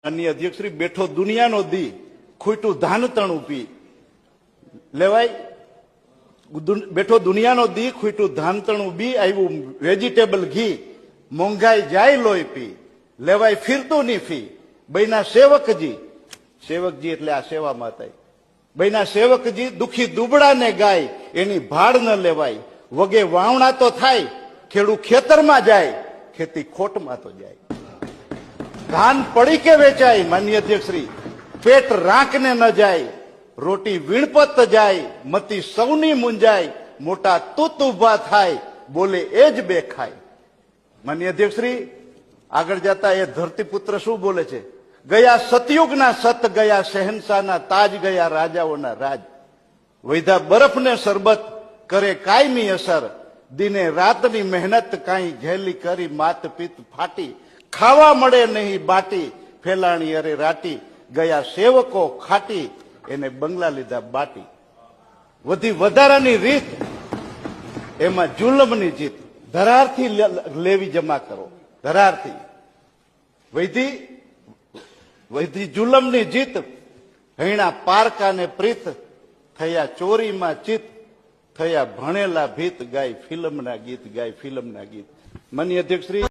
માનનીય અધ્યક્ષશ્રી, બેઠો દુનિયાનો દી, ખૂટ્યું ધાન તણું પી લેવાય. બેઠો દુનિયાનો દી, ખૂટ્યું ધાન તણું બી, આવ્યું વેજીટેબલ ઘી, મોંઘાઈ જાય લોહી પી લેવાય ફિરતું ની ફી. બૈના સેવકજી, સેવકજી એટલે આ સેવા માતા, બૈના સેવકજી દુખી દુબળાને ગાય, એની ભાડ ન લેવાય. વગે વાવણા તો થાય, ખેડૂત ખેતરમાં જાય, ખેતી ખોટમાં તો જાય. ધાન પડી કે વેચાય માનનીય અધ્યક્ષશ્રી, પેટ રાંકને ન જાય, રોટી વીણપત જાય, મતી સૌની મુંજાય. મોટા તૂત ઉભા થાય, બોલે એ જ બે ખાય. માનનીય અધ્યક્ષશ્રી, આગળ જતા એ ધરતીપુત્ર શું બોલે છે? ગયા સતયુગના સત, ગયા શહેનશાહના તાજ, ગયા રાજાઓના રાજ. વૈધા બરફને શરબત કરે કાયમી અસર, દિને રાતની મહેનત કાંઈ ઘેલી કરી, માત પિત્ત ફાટી, ખાવા મળે નહીં બાટી, ફેલાણી અરે રાટી. ગયા સેવકો ખાટી, એને બંગલા લીધા બાટી. વધી વધારાની રીત, એમાં જુલમની જીત. ધરારથી લેવી જમા કરો, ધરારથી. વૈધી જુલમની જીત, હૈણા પારકાને પ્રીત, થયા ચોરીમાં ચિત, થયા ભણેલા ભીત, ગાય ફિલ્મના ગીત, ગાય ફિલ્મના ગીત. માનનીય અધ્યક્ષશ્રી,